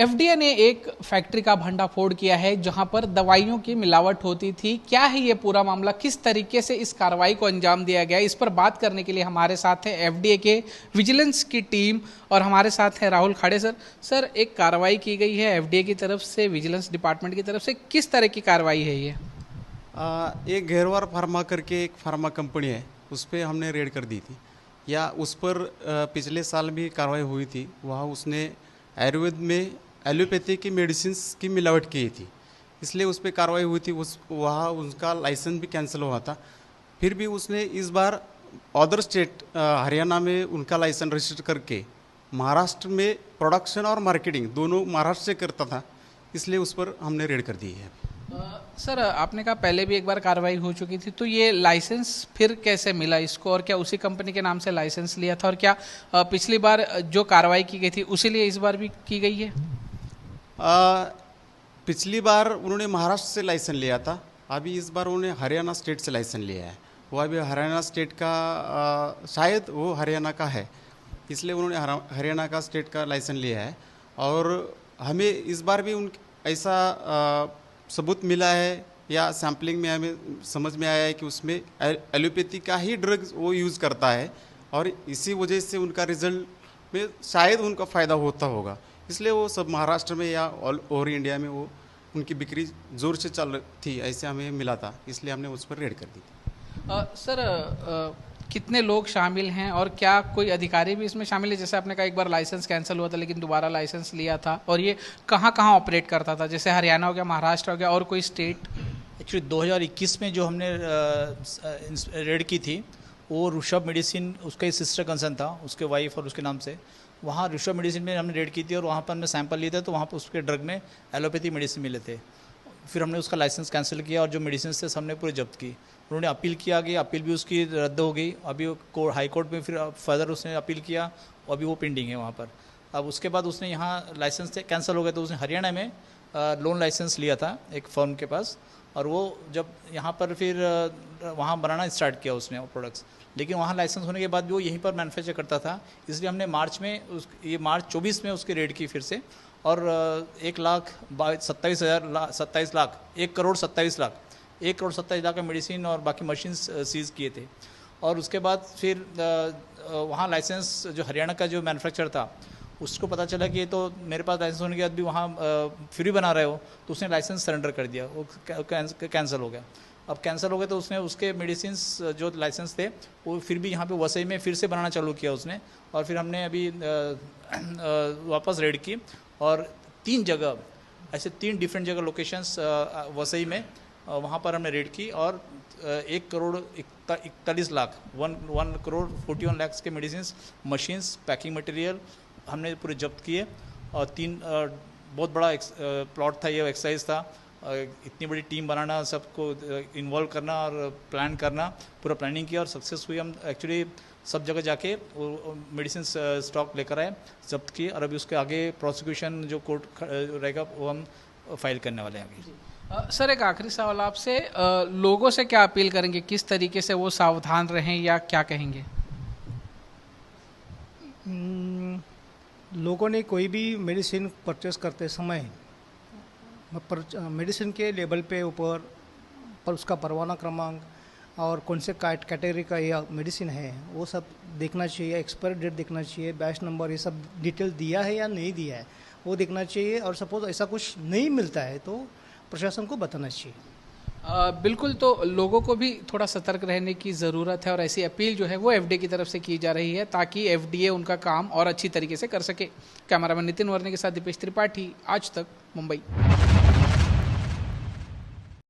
FDA ने एक factory का भंडाफोड़ किया है जहां पर दवाइयों की मिलावट होती थी। क्या है ये पूरा मामला, किस तरीके से इस कार्रवाई को अंजाम दिया गया, इस पर बात करने के लिए हमारे साथ है एफडीए के विजिलेंस की टीम और हमारे साथ है राहुल खाड़े सर। सर, एक कार्रवाई की गई है एफडीए की तरफ से, विजिलेंस डिपार्टमेंट की तरफ से, किस तरह की कार्रवाई है ये? एक घेरवार फार्मा करके एक फार्मा कंपनी है, उस पर हमने रेड कर दी थी। या उस पर पिछले साल भी कार्रवाई हुई थी। वहाँ उसने आयुर्वेद में एलोपैथी की मेडिसिन की मिलावट की थी, इसलिए उस पर कार्रवाई हुई थी। वहाँ उसका लाइसेंस भी कैंसिल हुआ था। फिर भी उसने इस बार अदर स्टेट हरियाणा में उनका लाइसेंस रजिस्टर करके महाराष्ट्र में प्रोडक्शन और मार्केटिंग दोनों महाराष्ट्र से करता था, इसलिए उस पर हमने रेड कर दी है। सर, आपने कहा पहले भी एक बार कार्रवाई हो चुकी थी, तो ये लाइसेंस फिर कैसे मिला इसको, और क्या उसी कंपनी के नाम से लाइसेंस लिया था, और क्या पिछली बार जो कार्रवाई की गई थी उसी लिए इस बार भी की गई है? पिछली बार उन्होंने महाराष्ट्र से लाइसेंस लिया था, अभी इस बार उन्होंने हरियाणा स्टेट से लाइसेंस लिया है। वो अभी हरियाणा स्टेट का शायद वो हरियाणा का है, इसलिए उन्होंने हरियाणा का स्टेट का लाइसेंस लिया है। और हमें इस बार भी उन ऐसा सबूत मिला है या सैम्पलिंग में हमें समझ में आया है कि उसमें एलोपैथी का ही ड्रग वो यूज़ करता है, और इसी वजह से उनका रिजल्ट में शायद उनका फ़ायदा होता होगा, इसलिए वो सब महाराष्ट्र में या ऑल ओवर इंडिया में वो उनकी बिक्री ज़ोर से चल रही थी, ऐसे हमें मिला था, इसलिए हमने उस पर रेड कर दी थी। सर, कितने लोग शामिल हैं और क्या कोई अधिकारी भी इसमें शामिल है? जैसे आपने कहा एक बार लाइसेंस कैंसिल हुआ था लेकिन दोबारा लाइसेंस लिया था, और ये कहाँ कहाँ ऑपरेट करता था? जैसे हरियाणा हो गया, महाराष्ट्र हो गया, और कोई स्टेट? एक्चुअली 2021 में जो हमने रेड की थी वो ऋषभ मेडिसिन, उसका ही सिस्टर कंसर्न था, उसके वाइफ और उसके नाम से। वहाँ ऋषभ मेडिसिन में हमने रेड की थी और वहाँ पर हमने सैंपल लिए थे, तो वहाँ पर उसके ड्रग में एलोपैथी मेडिसिन मिले थे। फिर हमने उसका लाइसेंस कैंसिल किया और जो मेडिसिन थे हमने पूरे जब्त की। उन्होंने अपील किया गई, अपील भी उसकी रद्द हो गई। अभी हाई कोर्ट में फिर फर्दर उसने अपील किया, अभी वो पेंडिंग है वहाँ पर। अब उसके बाद उसने यहाँ लाइसेंस कैंसिल हो गए, तो उसने हरियाणा में लोन लाइसेंस लिया था एक फर्म के पास, और वो जब यहाँ पर फिर वहाँ बनाना स्टार्ट किया उसने वो प्रोडक्ट्स, लेकिन वहाँ लाइसेंस होने के बाद भी वो यहीं पर मैन्युफैक्चर करता था। इसलिए हमने मार्च में ये मार्च 24 में उसकी रेड की फिर से, और 1,27,000 का मेडिसिन और बाकी मशीन सीज किए थे। और उसके बाद फिर वहाँ लाइसेंस जो हरियाणा का जो मैन्युफैक्चर था उसको पता चला कि ये तो मेरे पास लाइसेंस होने के बाद भी वहाँ फ्री बना रहे हो, तो उसने लाइसेंस सरेंडर कर दिया, वो कैंसिल हो गया। अब कैंसिल हो गए तो उसने उसके मेडिसिन जो लाइसेंस थे वो फिर भी यहाँ पे वसई में फिर से बनाना चालू किया उसने। और फिर हमने अभी वापस रेड की और 3 जगह, ऐसे 3 डिफरेंट जगह लोकेशंस वसई में, वहाँ पर हमने रेड की और 1,41,41,41 के मेडिसिन, मशीन्स, पैकिंग मटेरियल हमने पूरे जब्त किए। और 3 बहुत बड़ा प्लॉट था, ये एक्सरसाइज था। इतनी बड़ी टीम बनाना, सबको इन्वॉल्व करना और प्लान करना, पूरा प्लानिंग किया और सक्सेस हुई। हम एक्चुअली सब जगह जाके वो मेडिसिन स्टॉक लेकर आए, जब्त किए, और अभी उसके आगे प्रोसिक्यूशन जो कोर्ट रहेगा वो हम फाइल करने वाले हैं अभी। सर, एक आखिरी सवाल आपसे, लोगों से क्या अपील करेंगे, किस तरीके से वो सावधान रहें या क्या कहेंगे? लोगों ने कोई भी मेडिसिन परचेस करते समय मेडिसिन के लेबल पे ऊपर पर उसका परवाना क्रमांक और कौन से कैटेगरी का यह मेडिसिन है वो सब देखना चाहिए। एक्सपायरी डेट देखना चाहिए, बैच नंबर, ये सब डिटेल दिया है या नहीं दिया है वो देखना चाहिए। और सपोज ऐसा कुछ नहीं मिलता है तो प्रशासन को बताना चाहिए। बिल्कुल, तो लोगों को भी थोड़ा सतर्क रहने की ज़रूरत है और ऐसी अपील जो है वो एफडीए की तरफ से की जा रही है ताकि एफडीए उनका काम और अच्छी तरीके से कर सके। कैमरामैन नितिन वर्ने के साथ दीपेश त्रिपाठी, आज तक, मुंबई।